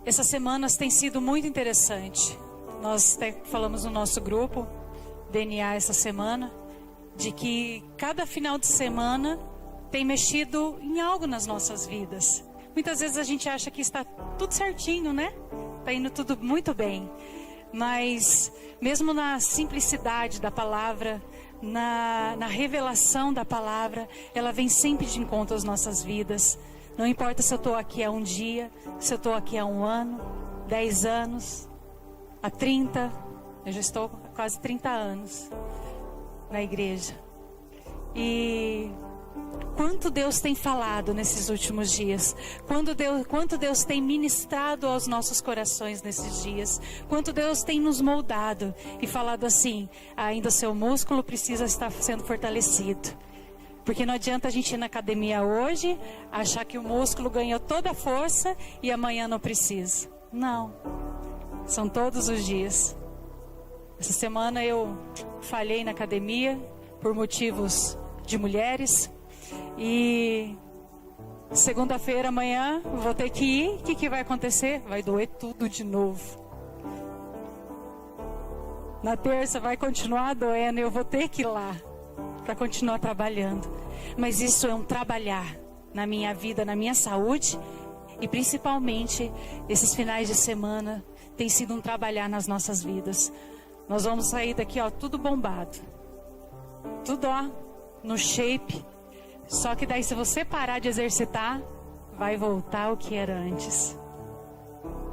Essas semanas têm sido muito interessante. Nós até falamos no nosso grupo, DNA, essa semana, de que cada final de semana tem mexido em algo nas nossas vidas. Muitas vezes a gente acha que está tudo certinho, né? Está indo tudo muito bem. Mas mesmo na simplicidade da palavra, na revelação da palavra, ela vem sempre de encontro às nossas vidas. Não importa se eu estou aqui há um dia, se eu estou aqui há um ano, 10 anos, há 30, eu já estou há quase 30 anos na igreja. E quanto Deus tem falado nesses últimos dias, quanto Deus tem ministrado aos nossos corações nesses dias, quanto Deus tem nos moldado e falado assim: ainda o seu músculo precisa estar sendo fortalecido. Porque não adianta a gente ir na academia hoje, achar que o músculo ganhou toda a força e amanhã não precisa. Não, são todos os dias. Essa semana eu falhei na academia por motivos de mulheres. E segunda-feira, amanhã, vou ter que ir. O que vai acontecer? Vai doer tudo de novo. Na terça vai continuar doendo e eu vou ter que ir lá para continuar trabalhando. Mas isso é um trabalhar na minha vida, na minha saúde. E principalmente, esses finais de semana tem sido um trabalhar nas nossas vidas. Nós vamos sair daqui, ó, tudo bombado. Tudo, ó, no shape. Só que daí, se você parar de exercitar, vai voltar ao que era antes.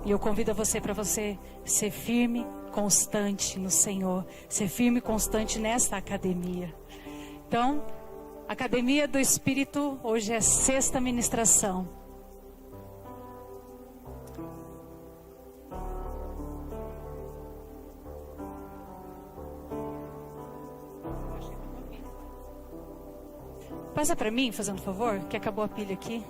E eu convido você para você ser firme, constante no Senhor. Ser firme e constante nesta academia. Então, Academia do Espírito, hoje é a 6ª ministração. Passa para mim, fazendo favor, que acabou a pilha aqui.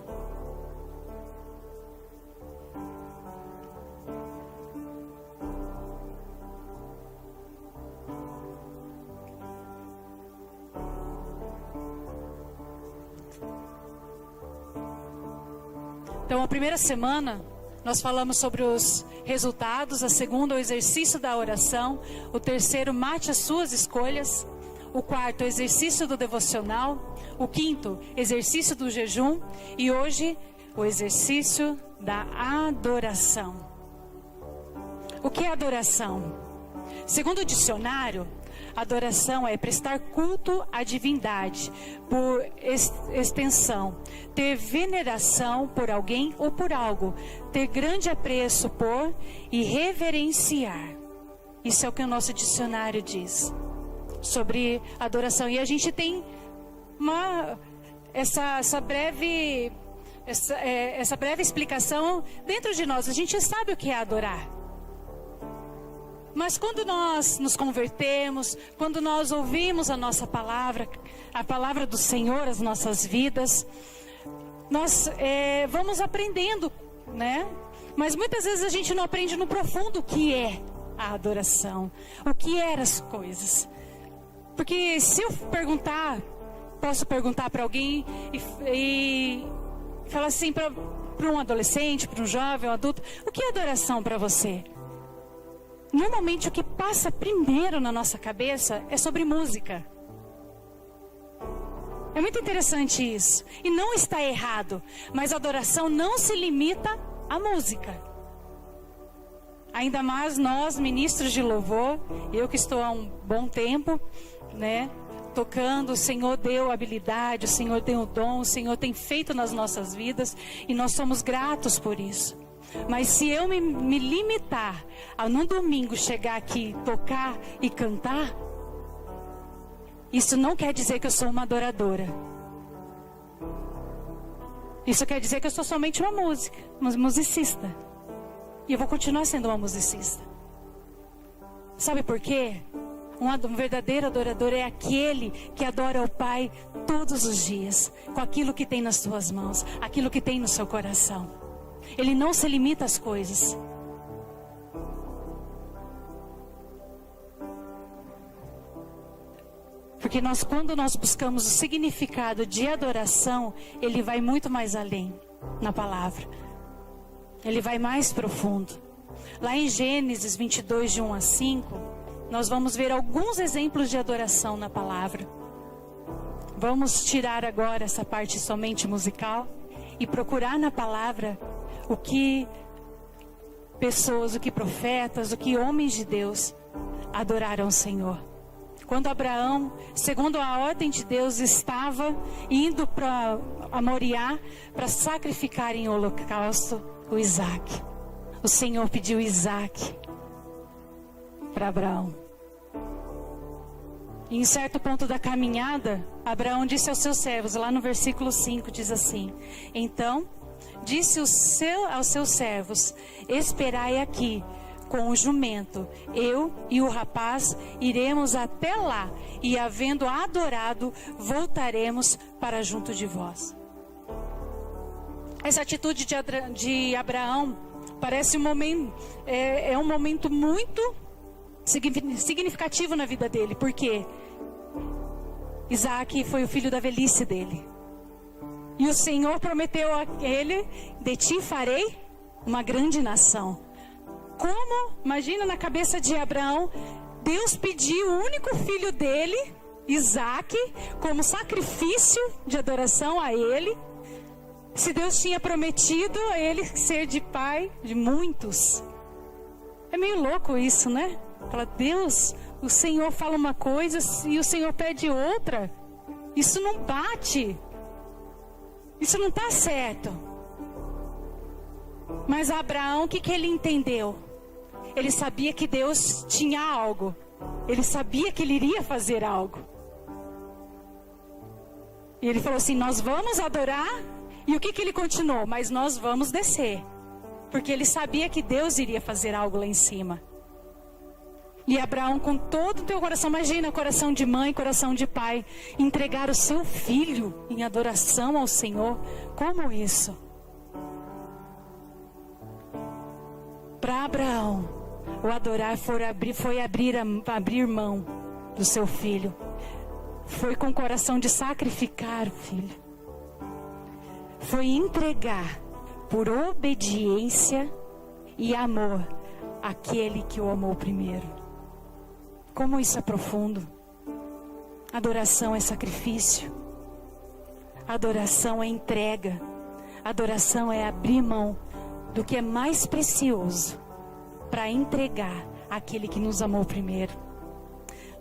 Então, a primeira semana, nós falamos sobre os resultados. A segunda, o exercício da oração. O terceiro, mate as suas escolhas. O quarto, o exercício do devocional. O quinto, exercício do jejum. E hoje, o exercício da adoração. O que é adoração? Segundo o dicionário, adoração é prestar culto à divindade, por extensão, ter veneração por alguém ou por algo, ter grande apreço por e reverenciar. Isso é o que o nosso dicionário diz sobre adoração. E a gente tem essa breve explicação dentro de nós. A gente sabe o que é adorar. Mas quando nós nos convertemos, quando nós ouvimos a nossa palavra, a palavra do Senhor, as nossas vidas, nós vamos aprendendo, né? Mas muitas vezes a gente não aprende no profundo o que é a adoração, o que eram as coisas. Porque se eu posso perguntar para alguém e falar assim para um adolescente, para um jovem, um adulto: o que é adoração para você? Normalmente o que passa primeiro na nossa cabeça é sobre música. É muito interessante isso. E não está errado. Mas a adoração não se limita à música. Ainda mais nós, ministros de louvor, eu que estou há um bom tempo, né, tocando, o Senhor deu habilidade, o Senhor deu o dom, o Senhor tem feito nas nossas vidas e nós somos gratos por isso. Mas se eu me limitar a num domingo chegar aqui, tocar e cantar, isso não quer dizer que eu sou uma adoradora. Isso quer dizer que eu sou somente uma musicista. E eu vou continuar sendo uma musicista. Sabe por quê? Um verdadeiro adorador é aquele que adora o Pai todos os dias, com aquilo que tem nas suas mãos, aquilo que tem no seu coração. Ele não se limita às coisas. Porque quando nós buscamos o significado de adoração, ele vai muito mais além na palavra. ele vai mais profundo. Lá em Gênesis 22, de 1 a 5, nós vamos ver alguns exemplos de adoração na palavra. Vamos tirar agora essa parte somente musical e procurar na palavra o que pessoas, o que profetas, o que homens de Deus adoraram o Senhor. Quando Abraão, segundo a ordem de Deus, estava indo para Moriá para sacrificar em holocausto o Isaac. O Senhor pediu Isaac para Abraão. E em certo ponto da caminhada, Abraão disse aos seus servos, lá no versículo 5, diz assim: então disse aos seus servos: esperai aqui com o jumento, eu e o rapaz iremos até lá, e havendo adorado, voltaremos para junto de vós. Essa atitude de Abraão parece um momento muito significativo na vida dele, porque Isaac foi o filho da velhice dele. E o Senhor prometeu a ele: de ti farei uma grande nação. Como, imagina na cabeça de Abraão, Deus pediu o único filho dele, Isaac, como sacrifício de adoração a ele, se Deus tinha prometido a ele ser de pai de muitos. É meio louco isso, né? Fala, Deus, o Senhor fala uma coisa e o Senhor pede outra. Isso não bate. Isso não está certo. Mas Abraão, o que ele entendeu? Ele sabia que Deus tinha algo. Ele sabia que ele iria fazer algo. E ele falou assim: nós vamos adorar. E o que ele continuou? Mas nós vamos descer. Porque ele sabia que Deus iria fazer algo lá em cima. E Abraão, com todo o teu coração, imagina, coração de mãe, coração de pai, entregar o seu filho em adoração ao Senhor. Como isso? Para Abraão, o adorar foi abrir mão do seu filho. Foi com o coração de sacrificar o filho. Foi entregar por obediência e amor aquele que o amou primeiro. Como isso é profundo. Adoração é sacrifício. Adoração é entrega. Adoração é abrir mão do que é mais precioso para entregar aquele que nos amou primeiro.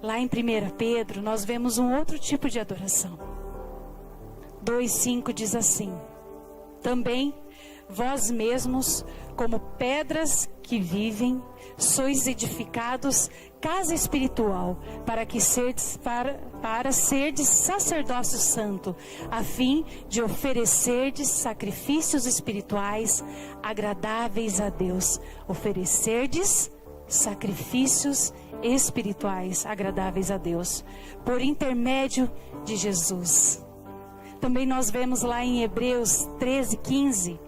Lá em 1 Pedro, nós vemos um outro tipo de adoração. 2,5 diz assim: também vós mesmos, como pedras que vivem, sois edificados casa espiritual, para serdes sacerdócio santo, a fim de oferecerdes sacrifícios espirituais agradáveis a Deus. Oferecerdes sacrifícios espirituais agradáveis a Deus, por intermédio de Jesus. Também nós vemos lá em Hebreus 13:15,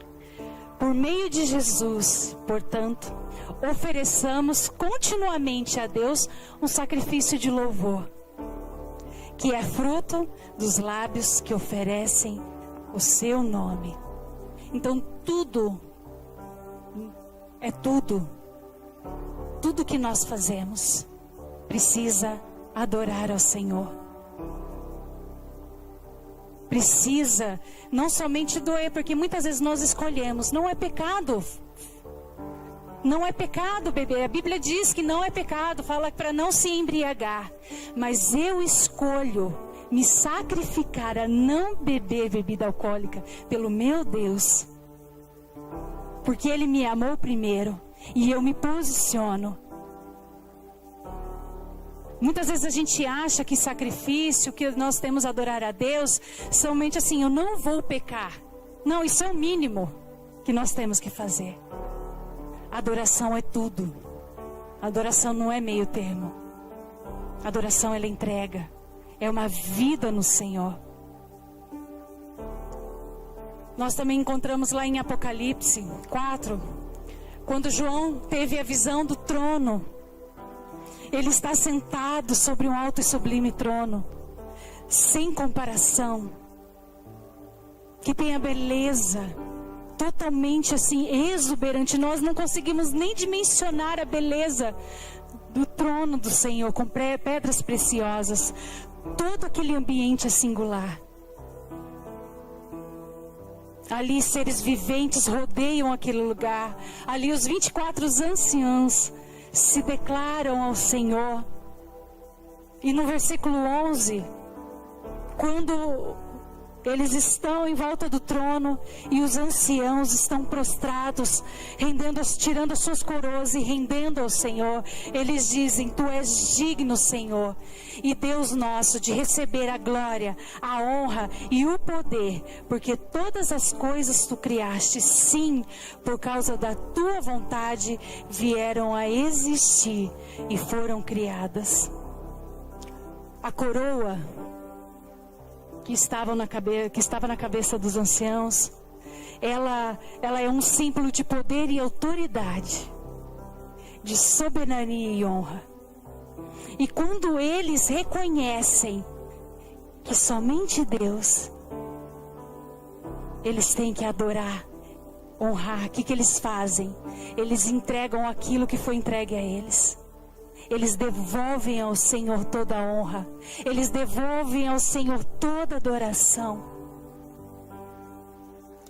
por meio de Jesus, portanto, ofereçamos continuamente a Deus um sacrifício de louvor, que é fruto dos lábios que oferecem o seu nome. Então tudo que nós fazemos precisa adorar ao Senhor. Precisa não somente doer, porque muitas vezes nós escolhemos. Não é pecado. Não é pecado beber. A Bíblia diz que não é pecado. Fala para não se embriagar. Mas eu escolho me sacrificar a não beber bebida alcoólica pelo meu Deus. Porque Ele me amou primeiro. E eu me posiciono. Muitas vezes a gente acha que sacrifício, que nós temos a adorar a Deus, somente assim, eu não vou pecar. Não, isso é o mínimo que nós temos que fazer. Adoração é tudo. Adoração não é meio termo. Adoração ela é entrega. É uma vida no Senhor. Nós também encontramos lá em Apocalipse 4, quando João teve a visão do trono. Ele está sentado sobre um alto e sublime trono, sem comparação, que tem a beleza, totalmente assim, exuberante. Nós não conseguimos nem dimensionar a beleza do trono do Senhor, com pedras preciosas. Todo aquele ambiente é singular. Ali seres viventes rodeiam aquele lugar. Ali os 24 anciãos se declaram ao Senhor. E no versículo 11, quando eles estão em volta do trono e os anciãos estão prostrados, tirando as suas coroas e rendendo ao Senhor, eles dizem: Tu és digno, Senhor, e Deus nosso, de receber a glória, a honra e o poder, porque todas as coisas Tu criaste, sim, por causa da Tua vontade vieram a existir e foram criadas. A coroa que estava na cabeça dos anciãos, ela é um símbolo de poder e autoridade, de soberania e honra. E quando eles reconhecem que somente Deus, eles têm que adorar, honrar, o que eles fazem? Eles entregam aquilo que foi entregue a eles. Eles devolvem ao Senhor toda a honra. Eles devolvem ao Senhor toda a adoração.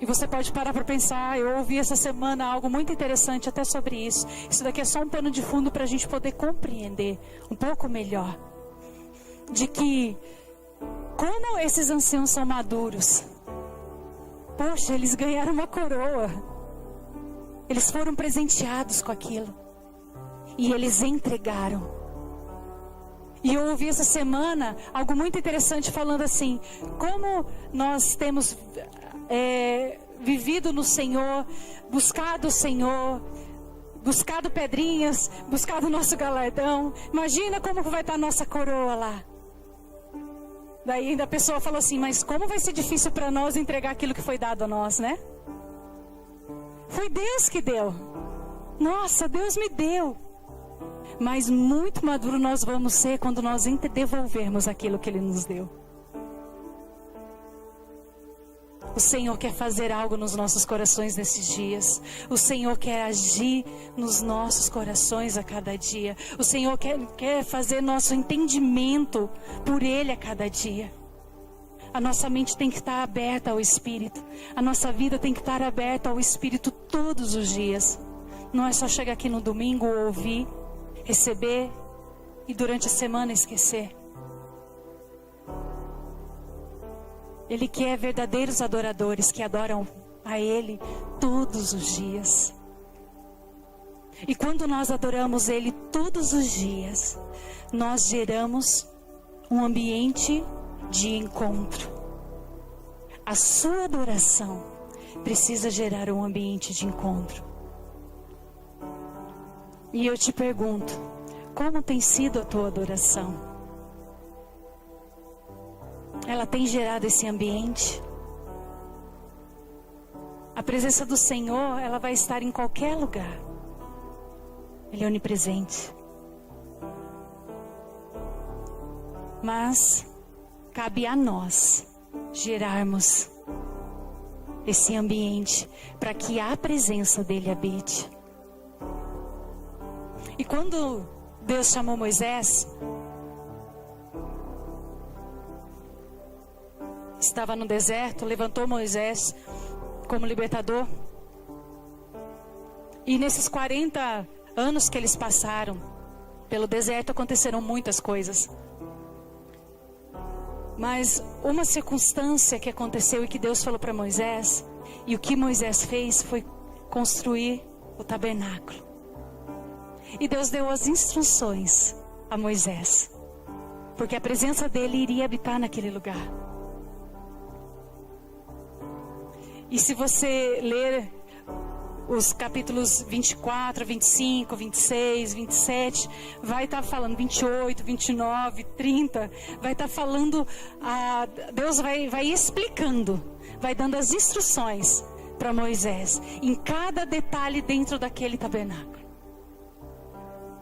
E você pode parar para pensar. Eu ouvi essa semana algo muito interessante até sobre isso. Isso daqui é só um pano de fundo para a gente poder compreender um pouco melhor. De que, como esses anciãos são maduros. Poxa, eles ganharam uma coroa. Eles foram presenteados com aquilo. E eles entregaram. E eu ouvi essa semana algo muito interessante falando assim: como nós temos vivido no Senhor, buscado o Senhor, buscado pedrinhas, buscado o nosso galardão. Imagina como vai estar a nossa coroa lá. Daí a pessoa falou assim: mas como vai ser difícil para nós entregar aquilo que foi dado a nós, né? Foi Deus que deu. Nossa, Deus me deu. Mas muito maduro nós vamos ser quando nós devolvermos aquilo que Ele nos deu. O Senhor quer fazer algo nos nossos corações nesses dias. O Senhor quer agir nos nossos corações a cada dia. O Senhor quer fazer nosso entendimento por Ele a cada dia. A nossa mente tem que estar aberta ao Espírito. A nossa vida tem que estar aberta ao Espírito todos os dias. Não é só chegar aqui no domingo, ouvir, receber e durante a semana esquecer. Ele quer verdadeiros adoradores que adoram a Ele todos os dias. E quando nós adoramos Ele todos os dias, nós geramos um ambiente de encontro. A sua adoração precisa gerar um ambiente de encontro. E eu te pergunto, como tem sido a tua adoração? Ela tem gerado esse ambiente? A presença do Senhor, ela vai estar em qualquer lugar. Ele é onipresente. Mas cabe a nós gerarmos esse ambiente para que a presença dele habite. E quando Deus chamou Moisés, estava no deserto, levantou Moisés como libertador. E nesses 40 anos que eles passaram pelo deserto, aconteceram muitas coisas. Mas uma circunstância que aconteceu e que Deus falou para Moisés, e o que Moisés fez foi construir o tabernáculo. E Deus deu as instruções a Moisés, porque a presença dele iria habitar naquele lugar. E se você ler os capítulos 24, 25, 26, 27, vai estar falando 28, 29, 30, vai estar falando, Deus vai explicando, vai dando as instruções para Moisés, em cada detalhe dentro daquele tabernáculo.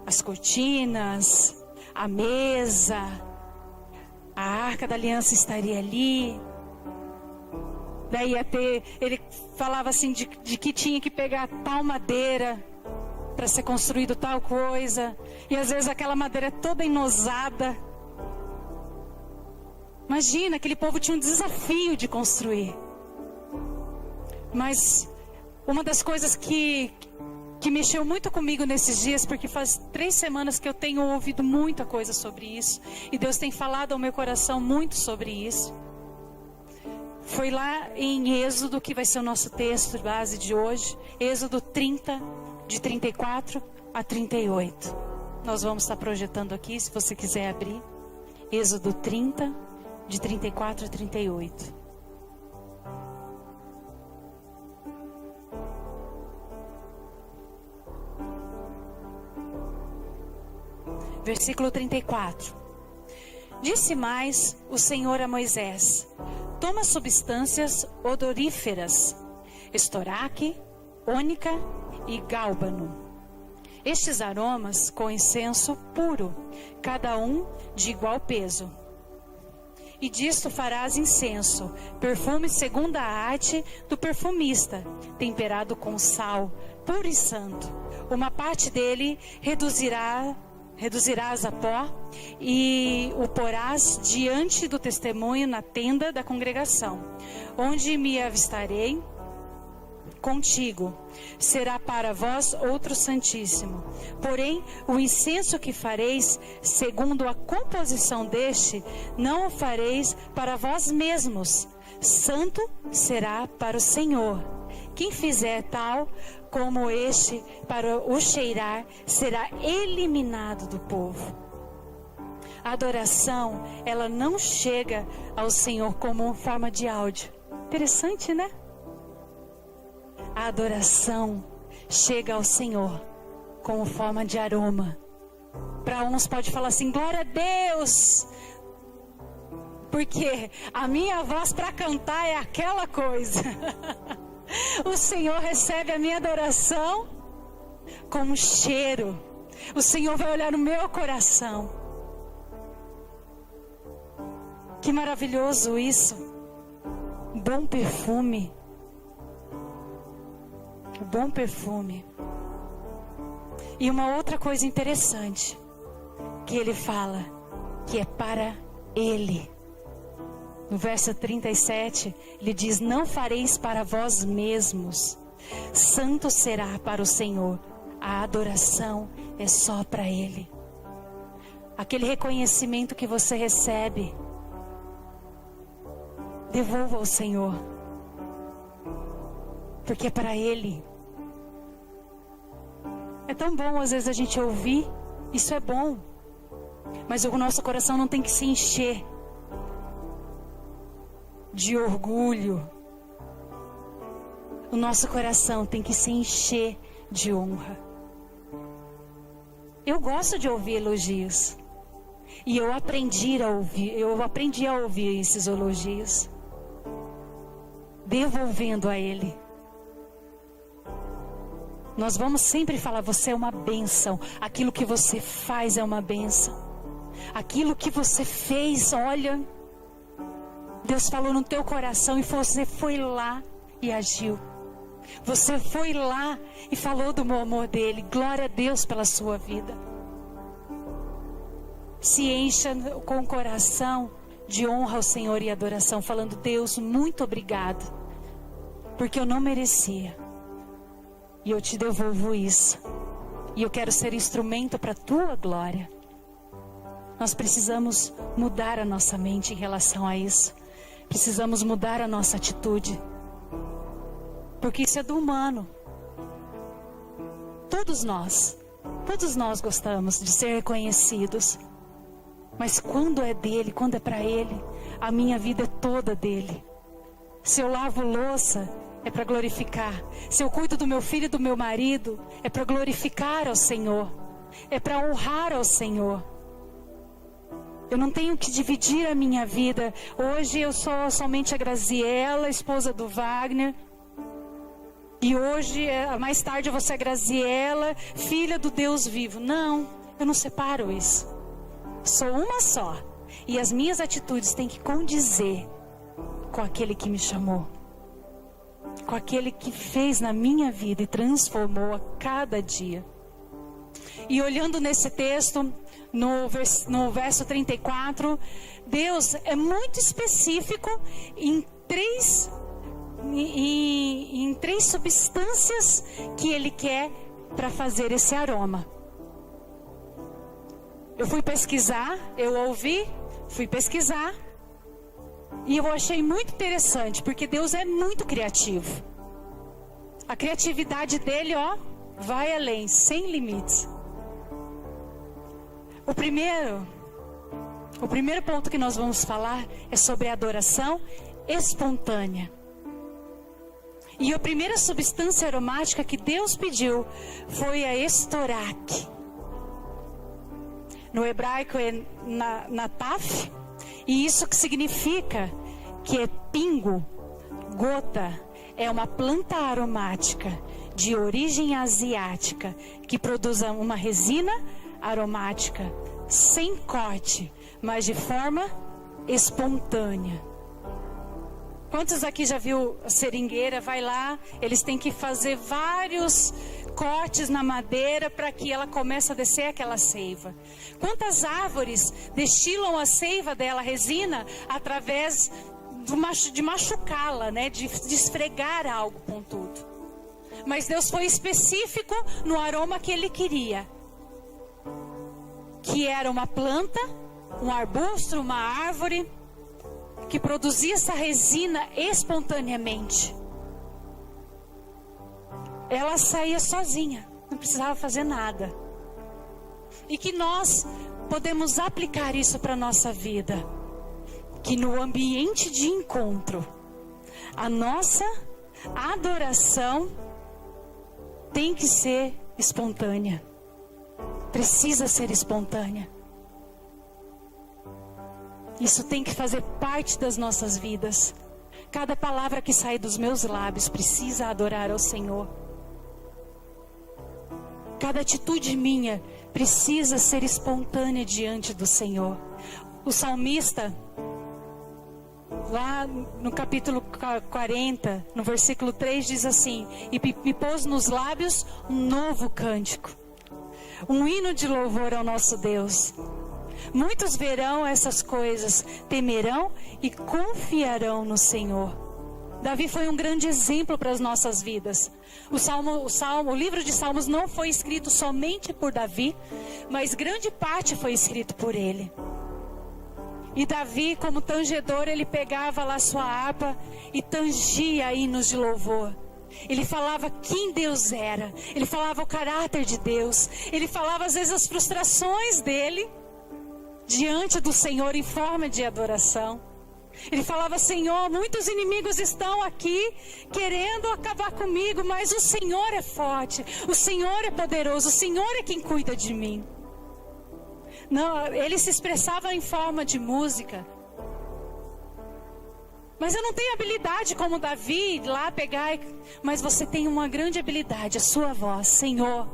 As cortinas, a mesa, a arca da aliança estaria ali. Daí ele falava assim de que tinha que pegar tal madeira para ser construído tal coisa. E às vezes aquela madeira toda enosada. Imagina, aquele povo tinha um desafio de construir. Mas uma das coisas que mexeu muito comigo nesses dias, porque faz 3 semanas que eu tenho ouvido muita coisa sobre isso, e Deus tem falado ao meu coração muito sobre isso. Foi lá em Êxodo, que vai ser o nosso texto base de hoje, Êxodo 30, de 34 a 38. Nós vamos estar projetando aqui, se você quiser abrir. Êxodo 30, de 34 a 38. Versículo 34. Disse mais o Senhor a Moisés: toma substâncias odoríferas, estoraque, ônica e gálbano. Estes aromas com incenso puro, cada um de igual peso. E disto farás incenso, perfume segundo a arte do perfumista, temperado com sal, puro e santo. Uma parte dele reduzirás a pó e o porás diante do testemunho na tenda da congregação, onde me avistarei contigo. Será para vós outro santíssimo. Porém, o incenso que fareis, segundo a composição deste, não o fareis para vós mesmos. Santo será para o Senhor. Quem fizer tal como este para o cheirar, será eliminado do povo. A adoração, ela não chega ao Senhor como forma de áudio. Interessante, né? A adoração chega ao Senhor como forma de aroma. Para uns pode falar assim, glória a Deus, porque a minha voz para cantar é aquela coisa. O Senhor recebe a minha adoração como cheiro. O Senhor vai olhar no meu coração. Que maravilhoso isso. Bom perfume. Bom perfume. E uma outra coisa interessante que ele fala, que é para ele. No verso 37, ele diz: não fareis para vós mesmos, santo será para o Senhor. A adoração é só para ele. Aquele reconhecimento que você recebe, devolva ao Senhor, porque é para ele. É tão bom às vezes a gente ouvir, isso é bom, mas o nosso coração não tem que se encher de orgulho. O nosso coração tem que se encher de honra. Eu gosto de ouvir elogios, e eu aprendi a ouvir esses elogios, devolvendo a Ele. Nós vamos sempre falar, você é uma bênção. Aquilo que você faz é uma bênção. Aquilo que você fez, olha, Deus falou no teu coração e você foi lá e agiu. Você foi lá e falou do meu amor dele. Glória a Deus pela sua vida. Se encha com o coração de honra ao Senhor e adoração, falando: Deus, muito obrigado, porque eu não merecia, e eu te devolvo isso, e eu quero ser instrumento para a tua glória. Nós precisamos mudar a nossa mente em relação a isso. Precisamos mudar a nossa atitude, porque isso é do humano. Todos nós gostamos de ser reconhecidos, mas quando é dele, quando é para ele, a minha vida é toda dele. Se eu lavo louça, é para glorificar. Se eu cuido do meu filho e do meu marido, é para glorificar ao Senhor, é para honrar ao Senhor. Eu não tenho que dividir a minha vida. Hoje eu sou somente a Graziela, esposa do Wagner. E hoje, mais tarde, eu vou ser a Graziela, filha do Deus vivo. Não, eu não separo isso. Sou uma só. E as minhas atitudes têm que condizer com aquele que me chamou. com aquele que fez na minha vida e transformou a cada dia. E olhando nesse texto, no verso 34, Deus é muito específico em três substâncias que Ele quer para fazer esse aroma. Eu fui pesquisar, fui pesquisar, e eu achei muito interessante, porque Deus é muito criativo. A criatividade dele, vai além, sem limites. O primeiro ponto que nós vamos falar é sobre a adoração espontânea. E a primeira substância aromática que Deus pediu foi a estoraque. No hebraico é nataf, e isso que significa que é pingo, gota, é uma planta aromática de origem asiática que produz uma resina aromática sem corte, mas de forma espontânea. Quantos aqui já viu a seringueira? Vai lá, eles têm que fazer vários cortes na madeira para que ela comece a descer aquela seiva. Quantas árvores destilam a seiva dela, a resina, através de machucá-la, né? De esfregar algo com tudo. Mas Deus foi específico no aroma que Ele queria, que era uma planta, um arbusto, uma árvore, que produzia essa resina espontaneamente. Ela saía sozinha, não precisava fazer nada. E que nós podemos aplicar isso para a nossa vida. Que no ambiente de encontro, a nossa adoração tem que ser espontânea. Precisa ser espontânea. Isso tem que fazer parte das nossas vidas. Cada palavra que sai dos meus lábios precisa adorar ao Senhor. Cada atitude minha precisa ser espontânea diante do Senhor. O salmista, lá no capítulo 40, no versículo 3, diz assim: e me pôs nos lábios um novo cântico, um hino de louvor ao nosso Deus. Muitos verão essas coisas, temerão e confiarão no Senhor. Davi foi um grande exemplo para as nossas vidas. O livro de Salmos não foi escrito somente por Davi, mas grande parte foi escrito por ele. E Davi, como tangedor, ele pegava lá sua harpa e tangia hinos de louvor. Ele falava quem Deus era, ele falava o caráter de Deus, ele falava às vezes as frustrações dele diante do Senhor em forma de adoração. Ele falava: Senhor, muitos inimigos estão aqui querendo acabar comigo, mas o Senhor é forte, o Senhor é poderoso, o Senhor é quem cuida de mim. Não, ele se expressava em forma de música. Mas eu não tenho habilidade como Davi lá pegar, mas você tem uma grande habilidade, a sua voz. Senhor,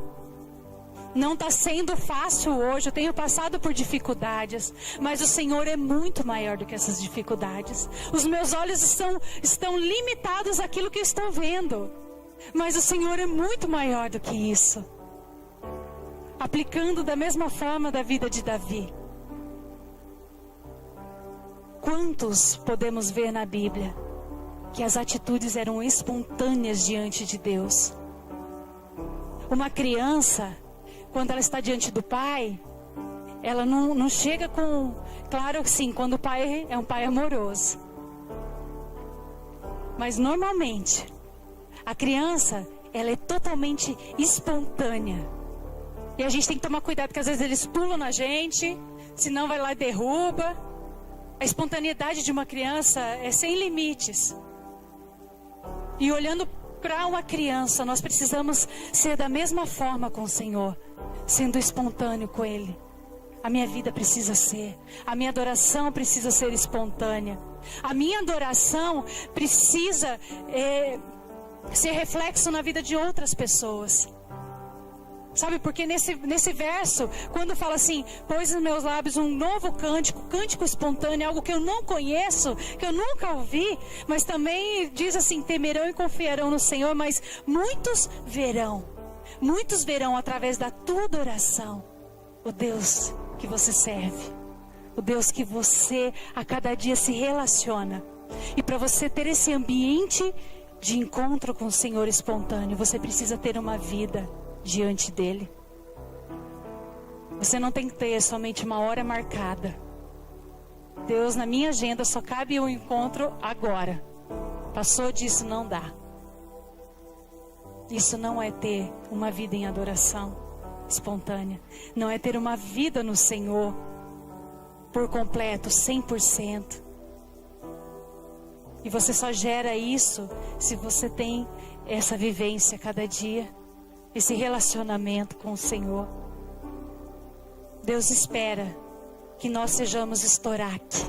não está sendo fácil hoje, eu tenho passado por dificuldades, mas o Senhor é muito maior do que essas dificuldades. Os meus olhos estão limitados àquilo que eu estou vendo, mas o Senhor é muito maior do que isso. Aplicando da mesma forma da vida de Davi. Quantos podemos ver na Bíblia que as atitudes eram espontâneas diante de Deus? Uma criança, quando ela está diante do pai, ela não chega com... Claro que sim, quando o pai é um pai amoroso. Mas normalmente, a criança, ela é totalmente espontânea. E a gente tem que tomar cuidado, porque às vezes eles pulam na gente, senão vai lá e derruba. A espontaneidade de uma criança é sem limites. E olhando para uma criança, nós precisamos ser da mesma forma com o Senhor, sendo espontâneo com Ele. A minha vida precisa ser, a minha adoração precisa ser espontânea. A minha adoração precisa... ser reflexo na vida de outras pessoas. Sabe, porque nesse verso, quando fala assim, pôs nos meus lábios um novo cântico, cântico espontâneo, algo que eu não conheço, que eu nunca ouvi, mas também diz assim, temerão e confiarão no Senhor, mas muitos verão através da tua adoração, o Deus que você serve, o Deus que você a cada dia se relaciona. E para você ter esse ambiente de encontro com o Senhor espontâneo, você precisa ter uma vida diante dele. Você não tem que ter somente uma hora marcada. Deus, na minha agenda só cabe um encontro agora. Passou disso, não dá. Isso não é ter uma vida em adoração espontânea. Não é ter uma vida no Senhor por completo, 100%. E você só gera isso se você tem essa vivência cada dia, esse relacionamento com o Senhor. Deus espera que nós sejamos estoraque,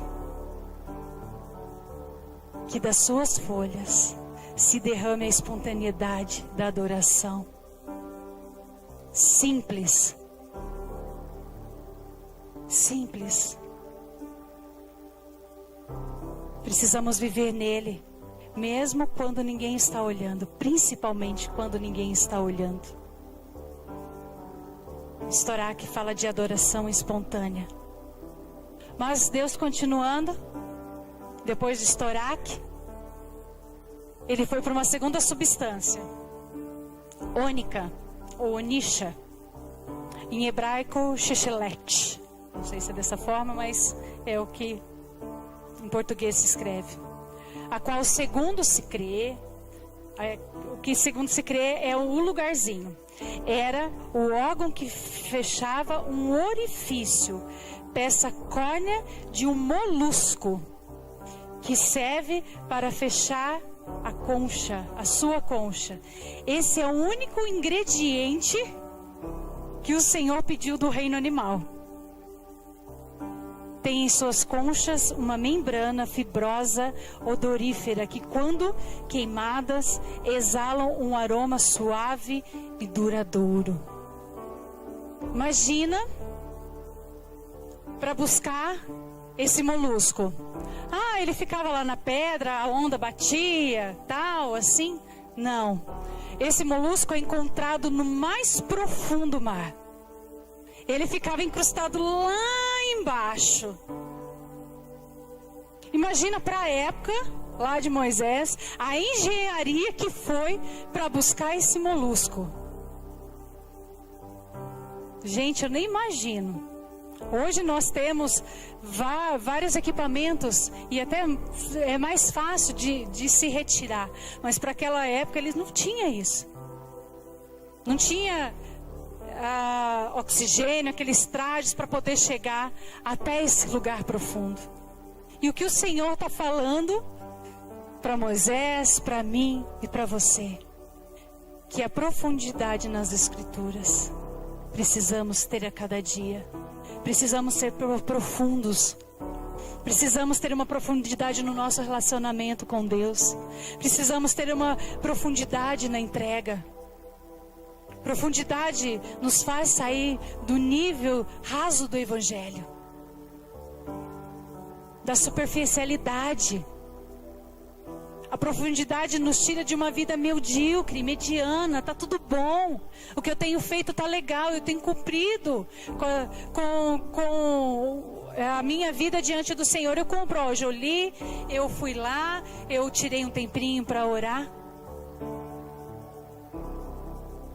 que das suas folhas se derrame a espontaneidade da adoração. Simples. Simples. Precisamos viver nele, mesmo quando ninguém está olhando, principalmente quando ninguém está olhando. Estoraque fala de adoração espontânea. Mas Deus continuando, depois de estoraque, ele foi para uma segunda substância, ônica ou onisha, em hebraico sheshelet. Não sei se é dessa forma, mas é o que em português se escreve. A qual segundo se crê, o que segundo se crê é o lugarzinho. Era o órgão que fechava um orifício, peça córnea de um molusco, que serve para fechar a concha, a sua concha. Esse é o único ingrediente que o Senhor pediu do reino animal. Tem em suas conchas uma membrana fibrosa odorífera que, quando queimadas, exalam um aroma suave e duradouro. Imagina para buscar esse molusco. Ele ficava lá na pedra, a onda batia, tal, assim. Não. Esse molusco é encontrado no mais profundo mar. Ele ficava incrustado lá embaixo. Imagina para a época, lá de Moisés, a engenharia que foi para buscar esse molusco. Gente, eu nem imagino. Hoje nós temos vários equipamentos e até é mais fácil de se retirar. Mas para aquela época eles não tinham isso. Não tinha oxigênio, aqueles trajes para poder chegar até esse lugar profundo. E o que o Senhor está falando para Moisés, para mim e para você, que a profundidade nas Escrituras precisamos ter a cada dia. Precisamos ser profundos. Precisamos ter uma profundidade no nosso relacionamento com Deus. Precisamos ter uma profundidade na entrega. Profundidade nos faz sair do nível raso do Evangelho, da superficialidade. A profundidade nos tira de uma vida medíocre, mediana. Tá tudo bom. O que eu tenho feito tá legal. Eu tenho cumprido com a minha vida diante do Senhor. Eu cumpro. Hoje eu li, eu fui lá, eu tirei um tempinho para orar.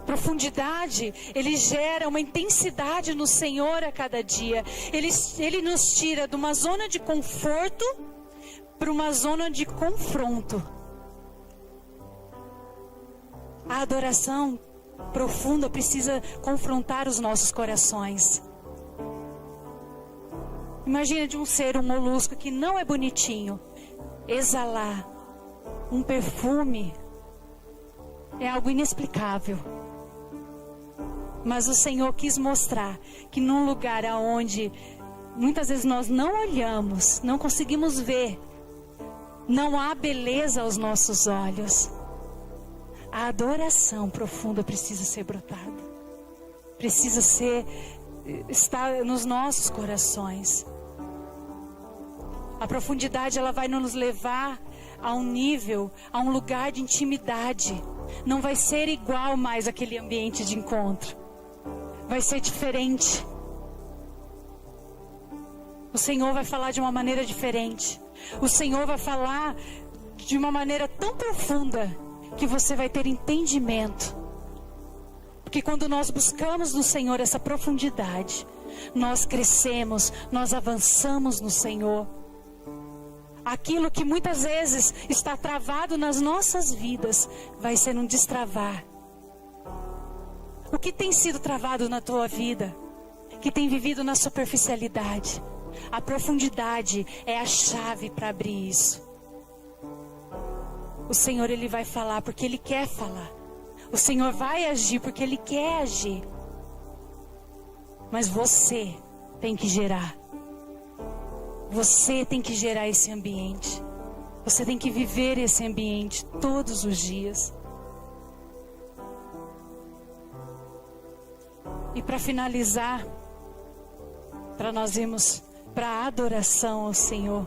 Profundidade, ele gera uma intensidade no Senhor a cada dia. Ele nos tira de uma zona de conforto para uma zona de confronto. A adoração profunda precisa confrontar os nossos corações. Imagina de um molusco que não é bonitinho, exalar um perfume. É algo inexplicável. Mas o Senhor quis mostrar que num lugar onde muitas vezes nós não olhamos, não conseguimos ver, não há beleza aos nossos olhos, a adoração profunda precisa ser brotada. precisa estar nos nossos corações. A profundidade, ela vai nos levar a um nível, a um lugar de intimidade. Não vai ser igual mais aquele ambiente de encontro. Vai ser diferente. O Senhor vai falar de uma maneira diferente. O Senhor vai falar de uma maneira tão profunda que você vai ter entendimento. Porque quando nós buscamos no Senhor essa profundidade, nós crescemos, nós avançamos no Senhor. Aquilo que muitas vezes está travado nas nossas vidas vai ser um destravar. O que tem sido travado na tua vida? Que tem vivido na superficialidade? A profundidade é a chave para abrir isso. O Senhor, Ele vai falar porque Ele quer falar. O Senhor vai agir porque Ele quer agir. Mas você tem que gerar. Você tem que gerar esse ambiente. Você tem que viver esse ambiente todos os dias. E para finalizar, para nós irmos para a adoração ao Senhor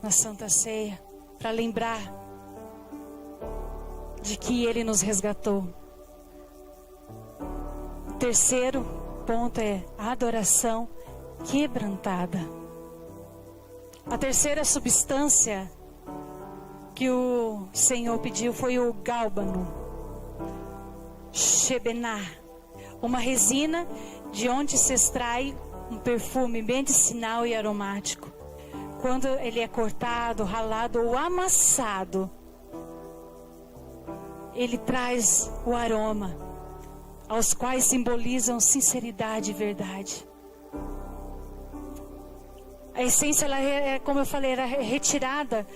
na Santa Ceia, para lembrar de que Ele nos resgatou. O terceiro ponto é a adoração quebrantada. A terceira substância que o Senhor pediu foi o gálbano, shebená, uma resina de onde se extrai um perfume medicinal e aromático. Quando ele é cortado, ralado ou amassado, ele traz o aroma, aos quais simbolizam sinceridade e verdade. A essência, ela é, como eu falei, era retirada,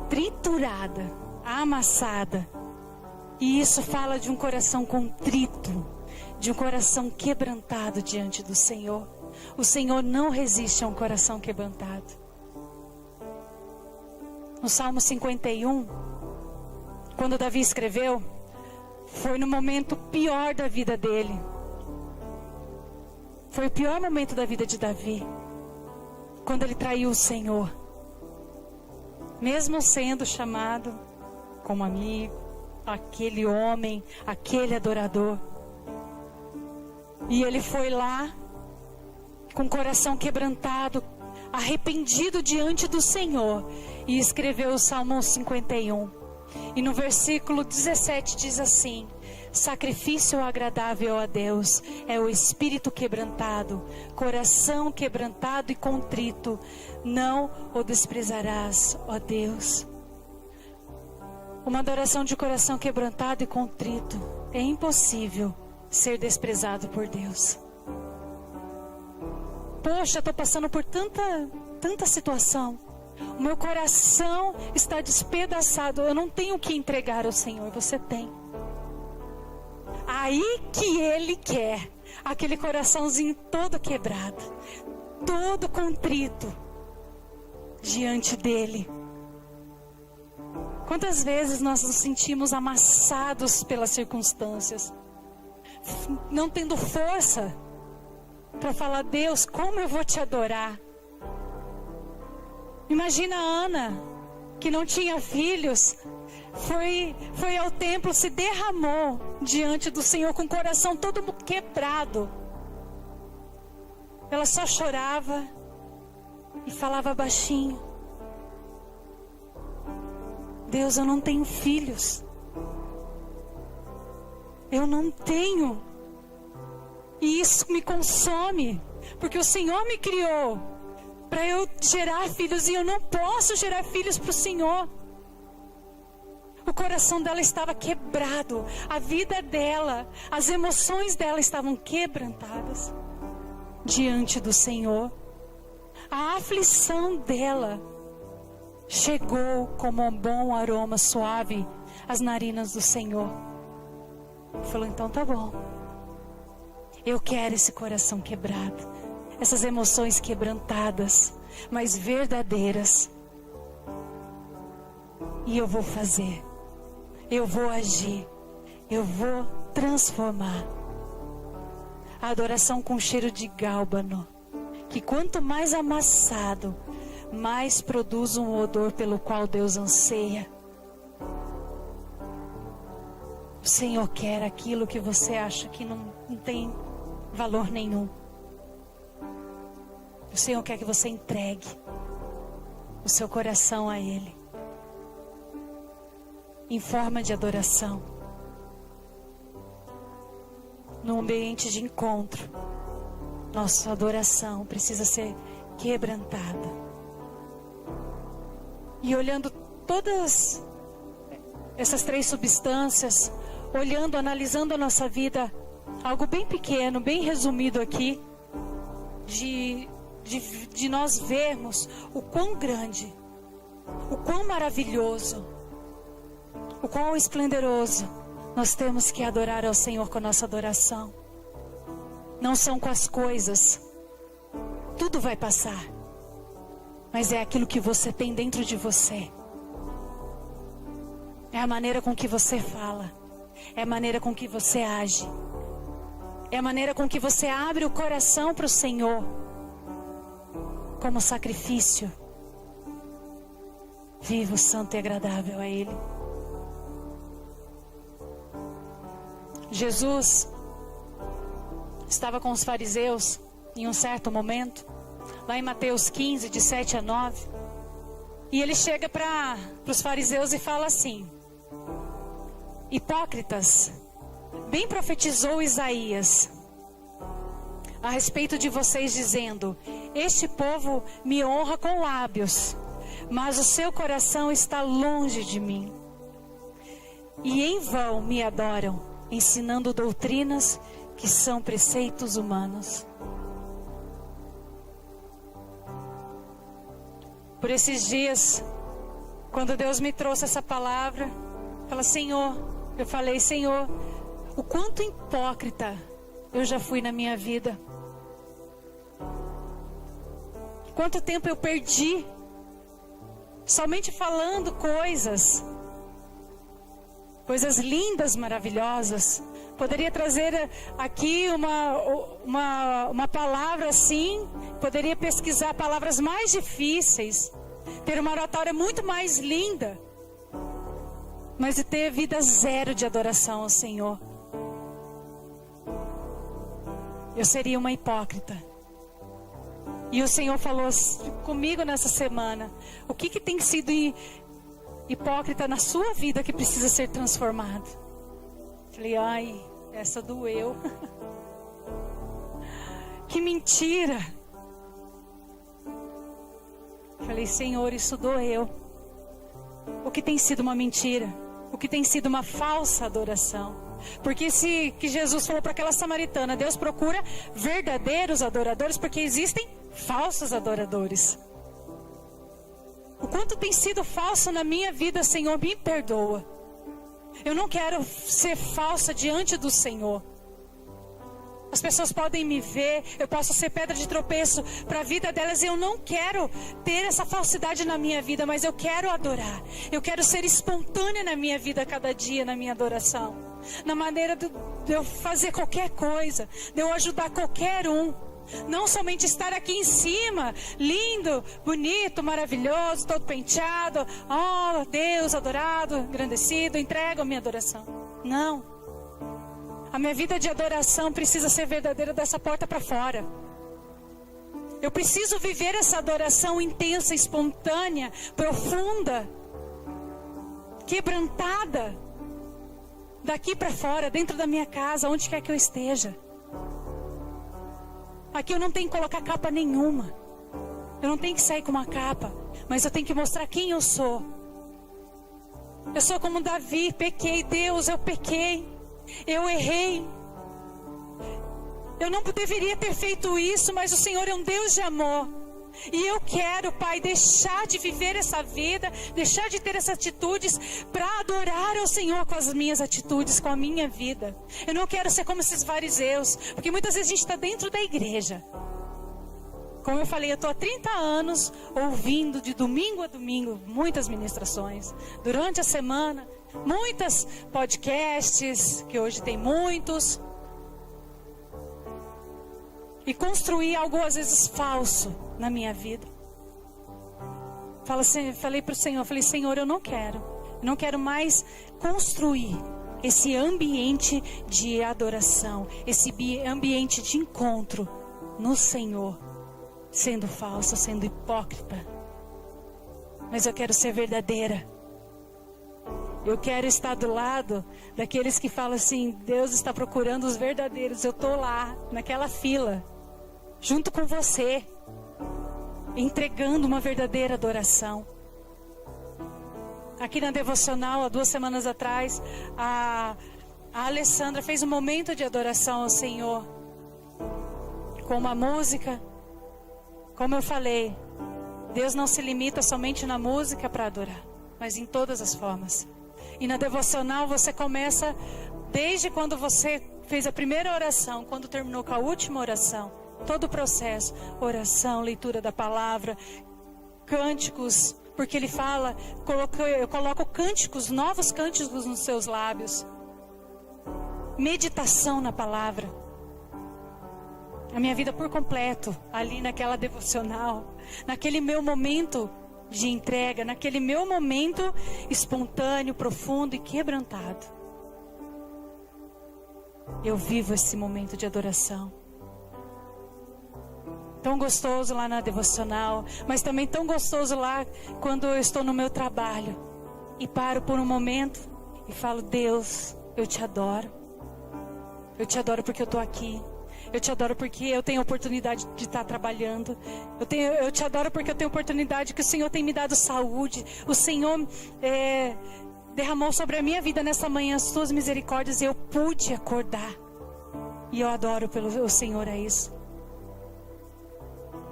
triturada, amassada. E isso fala de um coração contrito, de um coração quebrantado diante do Senhor. O Senhor não resiste a um coração quebrantado. No Salmo 51, quando Davi escreveu, foi no momento pior da vida dele. Foi o pior momento da vida de Davi. Quando ele traiu o Senhor. Mesmo sendo chamado como amigo, aquele homem, aquele adorador. E ele foi lá, com o coração quebrantado, arrependido diante do Senhor, e escreveu o Salmo 51. E no versículo 17 diz assim: sacrifício agradável a Deus é o espírito quebrantado, coração quebrantado e contrito, não o desprezarás, ó Deus. Uma adoração de coração quebrantado e contrito é impossível ser desprezado por Deus. Poxa, estou passando por tanta situação. O meu coração está despedaçado. Eu não tenho o que entregar ao Senhor. Você tem. Aí que Ele quer aquele coraçãozinho todo quebrado, todo contrito diante dEle. Quantas vezes nós nos sentimos amassados pelas circunstâncias, não tendo força para falar: Deus, como eu vou te adorar? Imagina a Ana, que não tinha filhos, foi ao templo, se derramou diante do Senhor com o coração todo quebrado. Ela só chorava e falava baixinho: Deus, eu não tenho filhos. Eu não tenho. E isso me consome, porque o Senhor me criou para eu gerar filhos, e eu não posso gerar filhos para o Senhor. O coração dela estava quebrado, a vida dela, as emoções dela estavam quebrantadas diante do Senhor. A aflição dela chegou como um bom aroma suave às narinas do Senhor. Falou: então tá bom, eu quero esse coração quebrado, essas emoções quebrantadas, mas verdadeiras. E eu vou fazer, eu vou agir, eu vou transformar. A adoração com cheiro de gálbano, que quanto mais amassado, mais produz um odor pelo qual Deus anseia. O Senhor quer aquilo que você acha que não tem valor nenhum. O Senhor quer que você entregue o seu coração a Ele, em forma de adoração, no ambiente de encontro. Nossa adoração precisa ser quebrantada. E olhando todas essas 3 substâncias, olhando, analisando a nossa vida, algo bem pequeno, bem resumido aqui, de nós vermos o quão grande, o quão maravilhoso, o quão esplendoroso nós temos que adorar ao Senhor com a nossa adoração. Não são com as coisas, tudo vai passar, mas é aquilo que você tem dentro de você. É a maneira com que você fala, é a maneira com que você age, é a maneira com que você abre o coração para o Senhor, como sacrifício vivo, santo e agradável a Ele. Jesus estava com os fariseus em um certo momento, lá em Mateus 15, de 7 a 9, e ele chega para os fariseus e fala assim: hipócritas, bem profetizou Isaías a respeito de vocês, dizendo: este povo me honra com lábios, mas o seu coração está longe de mim, e em vão me adoram, ensinando doutrinas que são preceitos humanos. Por esses dias, quando Deus me trouxe essa palavra, eu falei, Senhor, o quanto hipócrita eu já fui na minha vida. Quanto tempo eu perdi somente falando coisas lindas, maravilhosas. Poderia trazer aqui uma palavra assim, poderia pesquisar palavras mais difíceis, ter uma oratória muito mais linda, mas de ter vida zero de adoração ao Senhor. Eu seria uma hipócrita. E o Senhor falou comigo nessa semana: o que tem sido hipócrita na sua vida que precisa ser transformado? Falei, ai, essa doeu. Que mentira. Falei, Senhor, isso doeu. O que tem sido uma mentira? O que tem sido uma falsa adoração? Porque que Jesus falou para aquela samaritana: Deus procura verdadeiros adoradores, porque existem falsos adoradores. O quanto tem sido falso na minha vida, Senhor, me perdoa. Eu não quero ser falsa diante do Senhor. As pessoas podem me ver, eu posso ser pedra de tropeço para a vida delas, e eu não quero ter essa falsidade na minha vida, mas eu quero adorar. Eu quero ser espontânea na minha vida cada dia, na minha adoração. Na maneira de eu fazer qualquer coisa, de eu ajudar qualquer um. Não somente estar aqui em cima, lindo, bonito, maravilhoso, todo penteado, oh Deus, adorado, engrandecido, entrego a minha adoração. Não. A minha vida de adoração precisa ser verdadeira dessa porta para fora. Eu preciso viver essa adoração intensa, espontânea, profunda, quebrantada, daqui para fora, dentro da minha casa, onde quer que eu esteja. Aqui eu não tenho que colocar capa nenhuma. Eu não tenho que sair com uma capa, mas eu tenho que mostrar quem eu sou. Eu sou como Davi, pequei, Deus, eu pequei, eu errei. Eu não deveria ter feito isso, mas o Senhor é um Deus de amor. E eu quero, Pai, deixar de viver essa vida, deixar de ter essas atitudes para adorar ao Senhor com as minhas atitudes, com a minha vida. Eu não quero ser como esses fariseus, porque muitas vezes a gente está dentro da igreja. Como eu falei, eu estou há 30 anos ouvindo de domingo a domingo muitas ministrações. Durante a semana, muitas podcasts, que hoje tem muitos. e construir algo às vezes falso na minha vida. Falei para o Senhor, Senhor, eu não quero mais construir esse ambiente de adoração, esse ambiente de encontro no Senhor, sendo falsa, sendo hipócrita. Mas eu quero ser verdadeira. Eu quero estar do lado daqueles que falam assim: Deus está procurando os verdadeiros. Eu estou lá, naquela fila, junto com você, entregando uma verdadeira adoração. Aqui na devocional, há 2 semanas atrás, a Alessandra fez um momento de adoração ao Senhor, com uma música. Como eu falei, Deus não se limita somente na música para adorar, mas em todas as formas. E na devocional você começa desde quando você fez a primeira oração, quando terminou com a última oração, todo o processo, oração, leitura da palavra, cânticos, porque ele fala, eu coloco cânticos, novos cânticos nos seus lábios, meditação na palavra. A minha vida por completo, ali naquela devocional, naquele meu momento de entrega, naquele meu momento espontâneo, profundo e quebrantado. Eu vivo esse momento de adoração. Tão gostoso lá na devocional, mas também tão gostoso lá quando eu estou no meu trabalho e paro por um momento e falo: Deus, eu te adoro. Eu te adoro porque eu estou aqui. Eu te adoro porque eu tenho a oportunidade de estar trabalhando. Eu te adoro porque eu tenho a oportunidade que o Senhor tem me dado saúde. O Senhor derramou sobre a minha vida nessa manhã as suas misericórdias e eu pude acordar. E eu adoro pelo Senhor, é isso.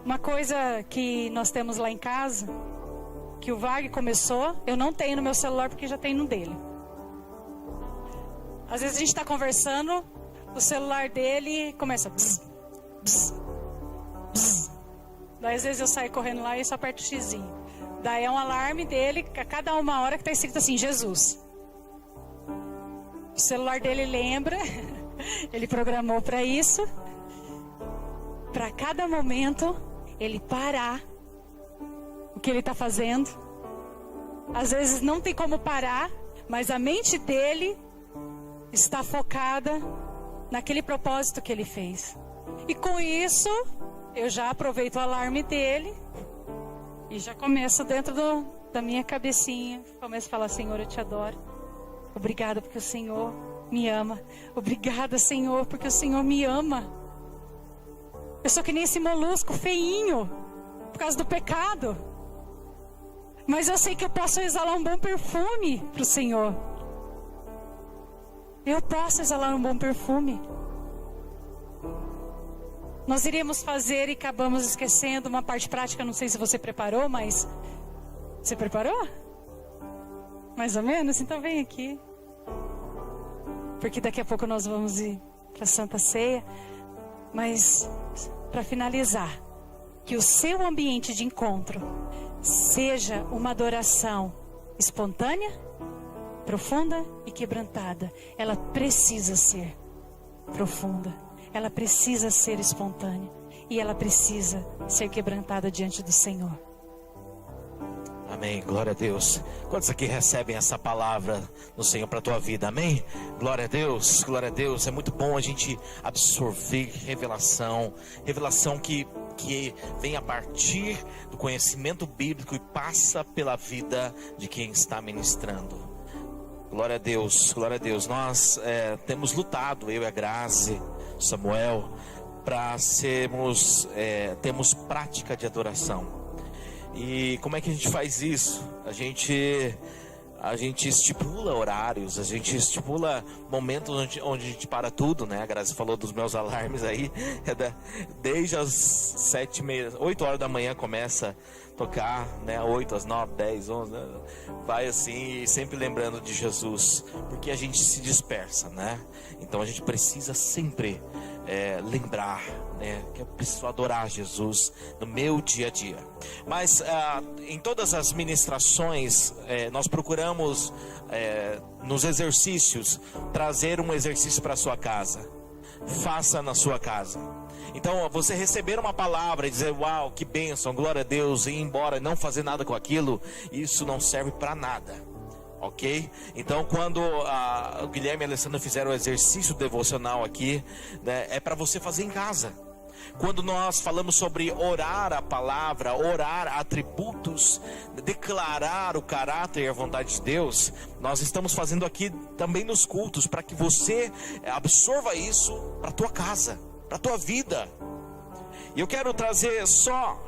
Uma coisa que nós temos lá em casa, que o Vag começou, eu não tenho no meu celular porque já tem no dele. Às vezes a gente está conversando, o celular dele começa bzz, bzz, bzz. Daí às vezes eu saio correndo lá e só aperto o xizinho. Daí é um alarme dele, a cada 1 hora que está escrito assim: Jesus. O celular dele lembra, ele programou para isso, para cada momento ele parar o que ele está fazendo. Às vezes não tem como parar, mas a mente dele está focada naquele propósito que ele fez. E com isso, eu já aproveito o alarme dele e já começo dentro da minha cabecinha. Começo a falar: Senhor, eu te adoro. Obrigada porque o Senhor me ama. Obrigada, Senhor, porque o Senhor me ama. Eu sou que nem esse molusco feinho, por causa do pecado. Mas eu sei que eu posso exalar um bom perfume para o Senhor. Eu posso exalar um bom perfume. Nós iríamos fazer e acabamos esquecendo uma parte prática. Não sei se você preparou, mas... Você preparou? Mais ou menos? Então vem aqui. Porque daqui a pouco nós vamos ir para a Santa Ceia. Mas, para finalizar, que o seu ambiente de encontro seja uma adoração espontânea, profunda e quebrantada. Ela precisa ser profunda, ela precisa ser espontânea e ela precisa ser quebrantada diante do Senhor. Amém, glória a Deus. Quantos aqui recebem essa palavra do Senhor para a tua vida? Amém? Glória a Deus, glória a Deus. É muito bom a gente absorver revelação que vem a partir do conhecimento bíblico e passa pela vida de quem está ministrando. Glória a Deus, glória a Deus. Nós temos lutado, eu e a Grazi, Samuel, para termos prática de adoração. E como é que a gente faz isso? A gente estipula horários, a gente estipula momentos onde a gente para tudo, né? A Grazi falou dos meus alarmes aí, desde as 8 horas da manhã começa a tocar, né? 8, às 9, 10, 11, né? Vai assim, sempre lembrando de Jesus, porque a gente se dispersa, né? Então a gente precisa sempre lembrar, né, que eu preciso adorar Jesus no meu dia a dia. Mas em todas as ministrações nós procuramos nos exercícios trazer um exercício para a sua casa. Faça na sua casa. Então, você receber uma palavra e dizer, uau, que bênção, glória a Deus, e ir embora e não fazer nada com aquilo, isso não serve para nada, ok? Então, quando o Guilherme e a Alessandra fizeram o exercício devocional aqui, né, é para você fazer em casa. Quando nós falamos sobre orar a palavra, orar atributos, declarar o caráter e a vontade de Deus, nós estamos fazendo aqui também nos cultos, para que você absorva isso para a tua casa, para a tua vida. E eu quero trazer só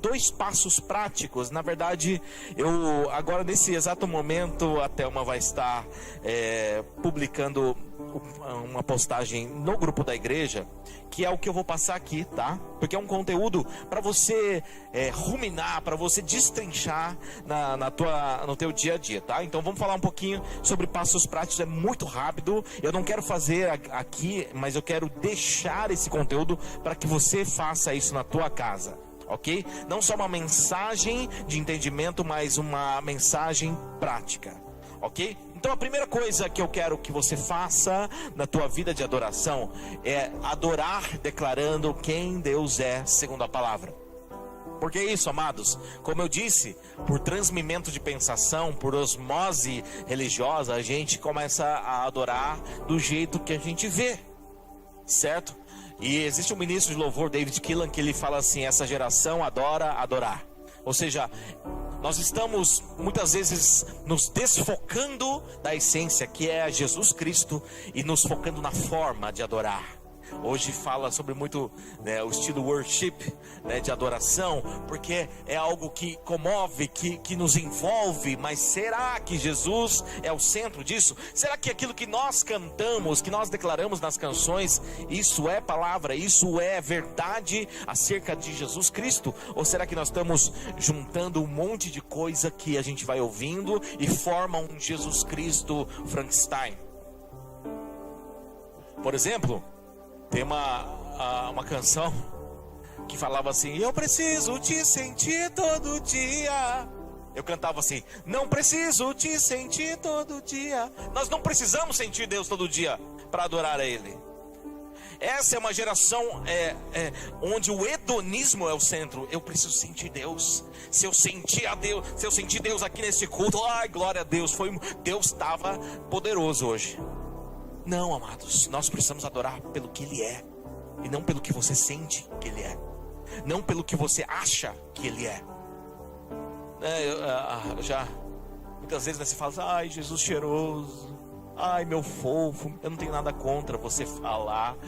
2 passos práticos. Na verdade, eu agora nesse exato momento a Thelma vai estar publicando uma postagem no grupo da igreja, que é o que eu vou passar aqui, tá? Porque é um conteúdo para você ruminar, para você destrinchar no teu dia a dia, tá? Então vamos falar um pouquinho sobre passos práticos, é muito rápido. Eu não quero fazer aqui, mas eu quero deixar esse conteúdo para que você faça isso na tua casa, ok? Não só uma mensagem de entendimento, mas uma mensagem prática, ok? Então a primeira coisa que eu quero que você faça na tua vida de adoração é adorar declarando quem Deus é segundo a palavra. Porque é isso, amados, como eu disse, por transmimento de pensação, por osmose religiosa, a gente começa a adorar do jeito que a gente vê, certo? E existe um ministro de louvor, David Keelan, que ele fala assim: essa geração adora adorar. Ou seja, nós estamos muitas vezes nos desfocando da essência, que é Jesus Cristo, e nos focando na forma de adorar. Hoje fala sobre muito o estilo worship, de adoração, porque é algo que comove, que nos envolve. Mas será que Jesus é o centro disso? Será que aquilo que nós cantamos, que nós declaramos nas canções, isso é palavra, isso é verdade acerca de Jesus Cristo? Ou será que nós estamos juntando um monte de coisa que a gente vai ouvindo e forma um Jesus Cristo Frankenstein? Por exemplo, tem uma canção que falava assim: eu preciso te sentir todo dia. Eu cantava assim: não preciso te sentir todo dia. Nós não precisamos sentir Deus todo dia para adorar a Ele. Essa é uma geração onde o hedonismo é o centro. Eu preciso sentir Deus. Se eu sentir Deus aqui nesse culto, ai, glória a Deus, Deus estava poderoso hoje. Não, amados, nós precisamos adorar pelo que Ele é, e não pelo que você sente que Ele é, não pelo que você acha que Ele é. Já muitas vezes você fala: ai, Jesus cheiroso, ai, meu fofo. Eu não tenho nada contra você falar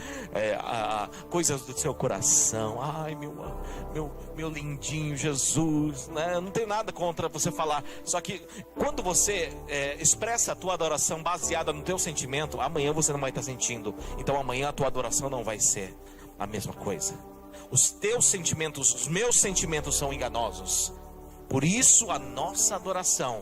coisas do seu coração. Ai, meu lindinho Jesus, né? Eu não tenho nada contra você falar. Só que quando você expressa a tua adoração baseada no teu sentimento, amanhã você não vai estar sentindo. Então amanhã a tua adoração não vai ser a mesma coisa. Os teus sentimentos, os meus sentimentos são enganosos. Por isso a nossa adoração,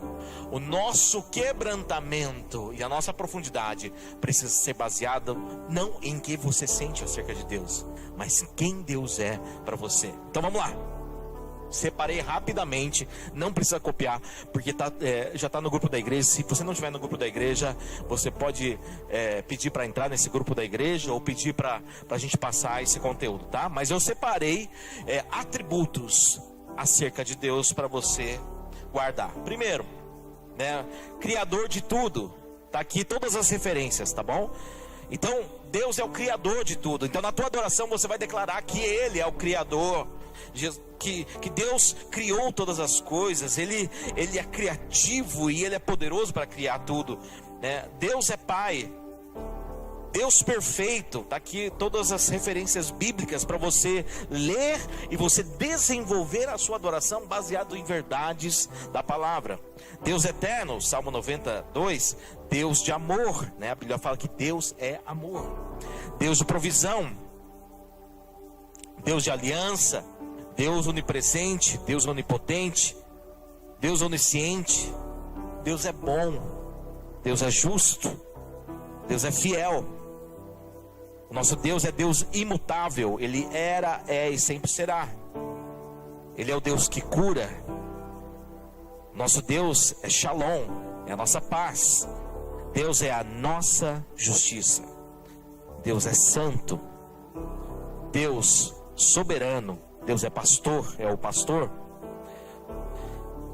o nosso quebrantamento e a nossa profundidade precisa ser baseado não em que você sente acerca de Deus, mas em quem Deus é para você. Então vamos lá. Separei rapidamente, não precisa copiar, porque já está no grupo da igreja. Se você não estiver no grupo da igreja, você pode pedir para entrar nesse grupo da igreja, ou pedir para a gente passar esse conteúdo, tá? Mas eu separei atributos acerca de Deus para você guardar. Primeiro, Criador de tudo. Tá aqui todas as referências, tá bom? Então, Deus é o Criador de tudo. Então, na tua adoração você vai declarar que Ele é o Criador, que Deus criou todas as coisas. Ele é criativo e Ele é poderoso para criar tudo, né? Deus é Pai, Deus perfeito. Está aqui todas as referências bíblicas para você ler e você desenvolver a sua adoração baseado em verdades da palavra. Deus eterno, Salmo 92, Deus de amor, né? A Bíblia fala que Deus é amor. Deus de provisão, Deus de aliança, Deus onipresente, Deus onipotente, Deus onisciente. Deus é bom, Deus é justo, Deus é fiel. O nosso Deus é Deus imutável. Ele era, é e sempre será. Ele é o Deus que cura. Nosso Deus é Shalom, é a nossa paz. Deus é a nossa justiça. Deus é santo. Deus soberano, Deus é pastor, é o pastor.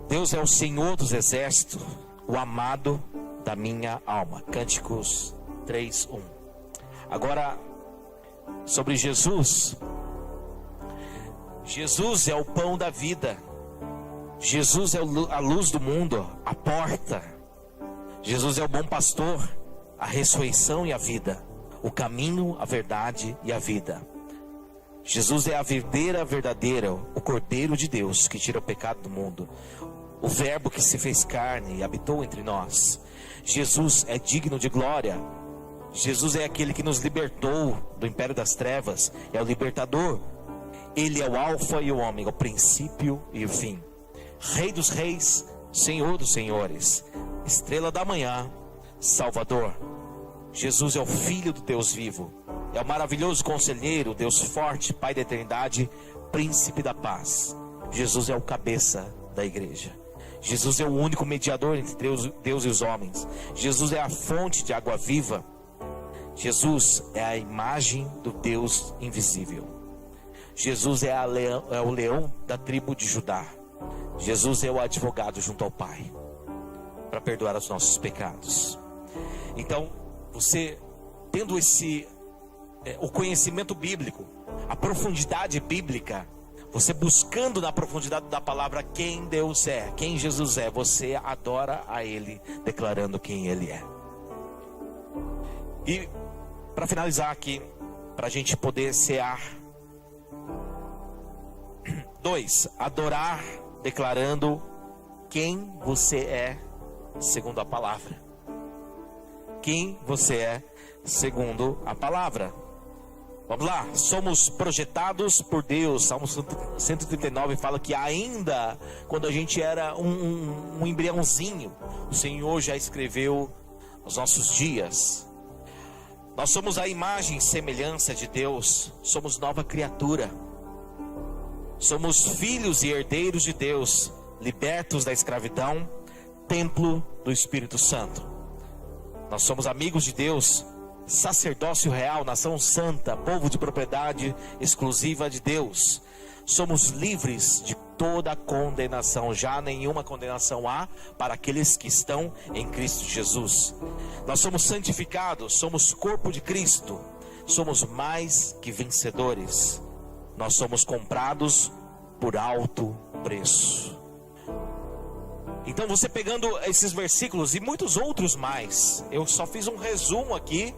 Deus é o Senhor dos exércitos, o amado da minha alma. Cânticos 3:1. Agora, sobre Jesus. Jesus é o pão da vida. Jesus é a luz do mundo, a porta. Jesus é o bom pastor, a ressurreição e a vida, o caminho, a verdade e a vida. Jesus é a videira verdadeira, o Cordeiro de Deus que tira o pecado do mundo, o Verbo que se fez carne e habitou entre nós. Jesus é digno de glória. Jesus é aquele que nos libertou do império das trevas, é o libertador. Ele é o alfa e o ômega, o princípio e o fim. Rei dos reis, Senhor dos senhores, estrela da manhã, Salvador. Jesus é o Filho do Deus vivo, é o maravilhoso conselheiro, Deus forte, Pai da eternidade, príncipe da paz. Jesus é o cabeça da igreja. Jesus é o único mediador entre Deus e os homens. Jesus é a fonte de água viva. Jesus é a imagem do Deus invisível. Jesus é o leão da tribo de Judá. Jesus é o advogado junto ao Pai para perdoar os nossos pecados. Então, você tendo o conhecimento bíblico, a profundidade bíblica, você buscando na profundidade da palavra quem Deus é, quem Jesus é, você adora a Ele, declarando quem Ele é. E para finalizar aqui, para a gente poder cear. 2. Adorar, declarando quem você é, segundo a palavra. Quem você é, segundo a palavra. Vamos lá, somos projetados por Deus. Salmo 139 fala que ainda quando a gente era um embriãozinho, o Senhor já escreveu os nossos dias. Nós somos a imagem e semelhança de Deus, somos nova criatura. Somos filhos e herdeiros de Deus, libertos da escravidão, templo do Espírito Santo. Nós somos amigos de Deus, sacerdócio real, nação santa, povo de propriedade exclusiva de Deus. Somos livres de toda condenação, já nenhuma condenação há para aqueles que estão em Cristo Jesus. Nós somos santificados, somos corpo de Cristo, somos mais que vencedores. Nós somos comprados por alto preço. Então, você pegando esses versículos e muitos outros mais, eu só fiz um resumo aqui,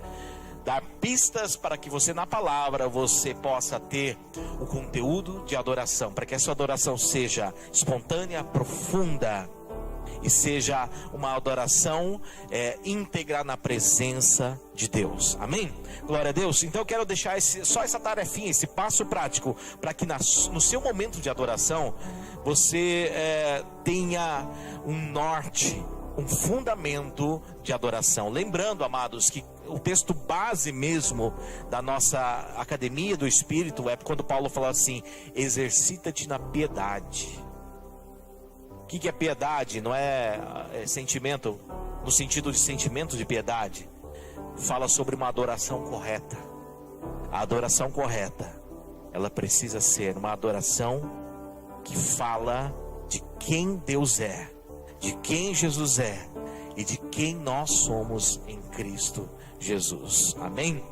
dar pistas para que você na palavra você possa ter o conteúdo de adoração, para que a sua adoração seja espontânea, profunda e seja uma adoração íntegra na presença de Deus. Amém? Glória a Deus. Então eu quero deixar só essa tarefinha, esse passo prático, para que no seu momento de adoração você tenha um norte, um fundamento de adoração. Lembrando, amados, que o texto base mesmo da nossa academia do Espírito é quando Paulo fala assim: exercita-te na piedade. O que é piedade? Não é sentimento, no sentido de sentimento de piedade. Fala sobre uma adoração correta. A adoração correta, ela precisa ser uma adoração que fala de quem Deus é, de quem Jesus é e de quem nós somos em Cristo Jesus. Amém?